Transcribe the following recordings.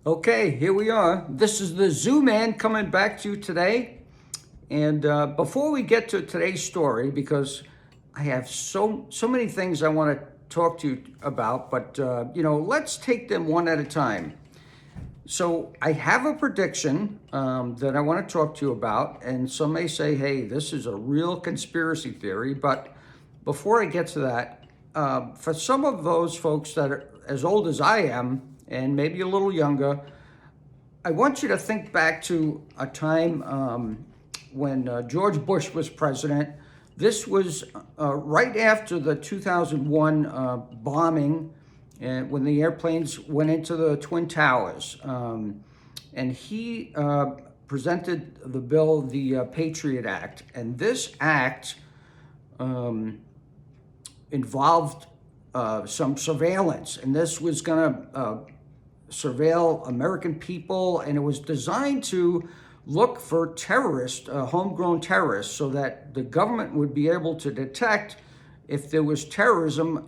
Okay, here we are. This is the Zoo Man coming back to you today. And before we get to today's story, because I have so many things I want to talk to you about, but let's take them one at a time. So I have a prediction that I want to talk to you about, and some may say, "Hey, this is a real conspiracy theory." But before I get to that, for some of those folks that are as old as I am, and maybe a little younger, I want you to think back to a time when George Bush was president. This was right after the 2001 bombing, and when the airplanes went into the Twin Towers. And he presented the bill, the Patriot Act. And this act involved some surveillance. And this was going to surveil American people, and it was designed to look for terrorists, homegrown terrorists, so that the government would be able to detect if there was terrorism,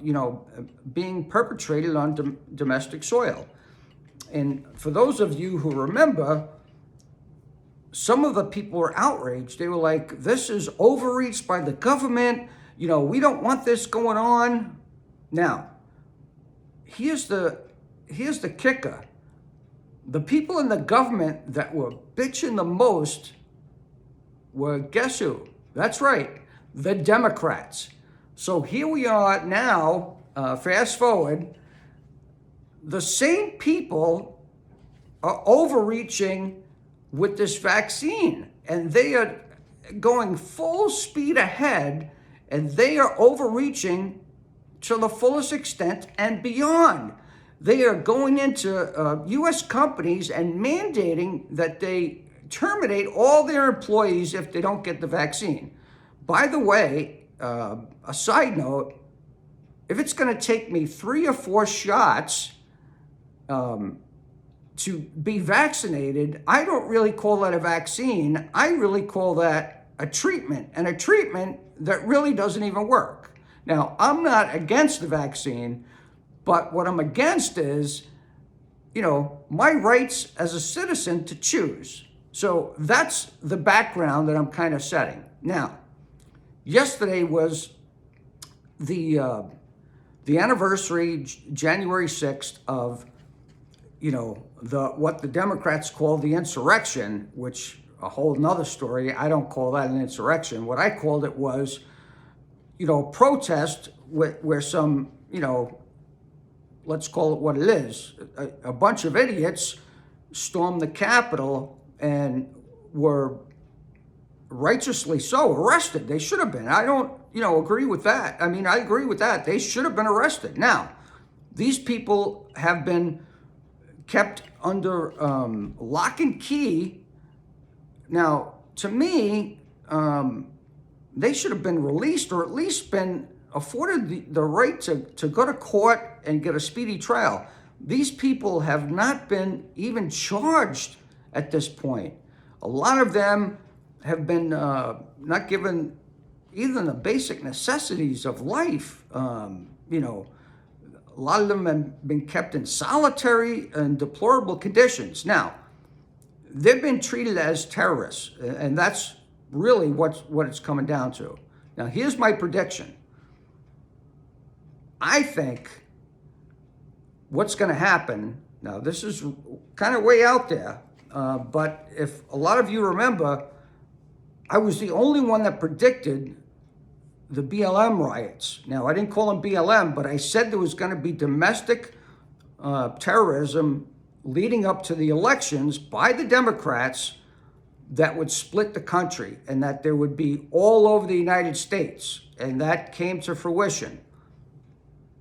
being perpetrated on domestic soil. And for those of you who remember, some of the people were outraged. They were like, "This is overreach by the government. We don't want this going on." Now, here's the kicker. The people in the government that were bitching the most were, guess who? That's right, the Democrats. So here we are now, fast forward, the same people are overreaching with this vaccine, and they are going full speed ahead, and they are overreaching to the fullest extent and beyond. They are going into U.S. companies and mandating that they terminate all their employees if they don't get the vaccine. By the way, a side note, if it's going to take me 3 or 4 shots to be vaccinated, I don't really call that a vaccine. I really call that a treatment, and a treatment that really doesn't even work. Now, I'm not against the vaccine, but what I'm against is, my rights as a citizen to choose. So that's the background that I'm kind of setting. Now, yesterday was the anniversary, January 6th, of what the Democrats call the insurrection, which a whole nother story. I don't call that an insurrection. What I called it was, protest where some, let's call it what it is. A bunch of idiots stormed the Capitol and were righteously so arrested. They should have been. I don't, agree with that. I mean, I agree with that. They should have been arrested. Now, these people have been kept under lock and key. Now, to me, they should have been released, or at least been afforded the right to go to court and get a speedy trial. These people have not been even charged at this point. A lot of them have been not given even the basic necessities of life. A lot of them have been kept in solitary and deplorable conditions. Now, they've been treated as terrorists, and that's really what it's coming down to. Now, here's my prediction. I think what's going to happen, now this is kind of way out there, but if a lot of you remember, I was the only one that predicted the BLM riots. Now, I didn't call them BLM, but I said there was going to be domestic terrorism leading up to the elections by the Democrats that would split the country, and that there would be all over the United States, and that came to fruition.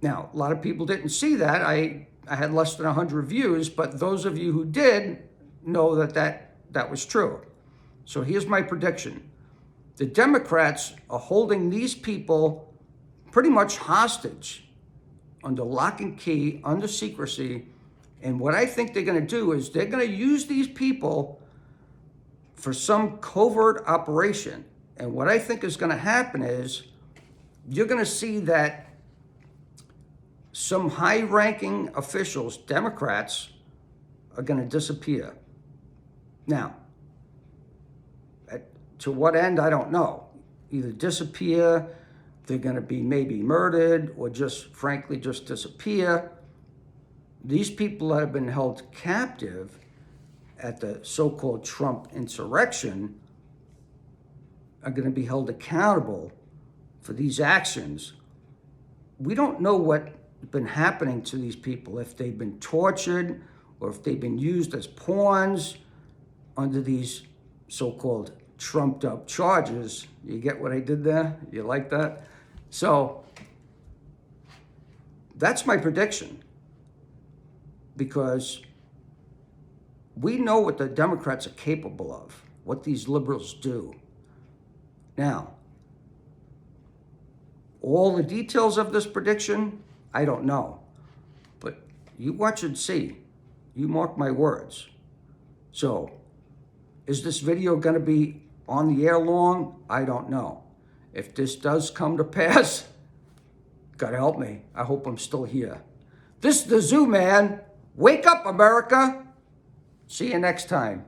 Now, a lot of people didn't see that. I had less than 100 views, but those of you who did know that was true. So here's my prediction. The Democrats are holding these people pretty much hostage under lock and key, under secrecy. And what I think they're going to do is they're going to use these people for some covert operation. And what I think is going to happen is you're going to see that some high-ranking officials, Democrats, are going to disappear. Now, to what end, I don't know. Either disappear, they're going to be maybe murdered, or just, frankly, just disappear. These people that have been held captive at the so-called Trump insurrection are going to be held accountable for these actions. We don't know what's been happening to these people, if they've been tortured or if they've been used as pawns under these so-called trumped up charges. You get what I did there? You like that? So that's my prediction, because we know what the Democrats are capable of, what these liberals do. Now, all the details of this prediction, I don't know. But you watch and see. You mark my words. So, is this video going to be on the air long? I don't know. If this does come to pass, God help me. I hope I'm still here. This is the Zoo Man. Wake up, America. See you next time.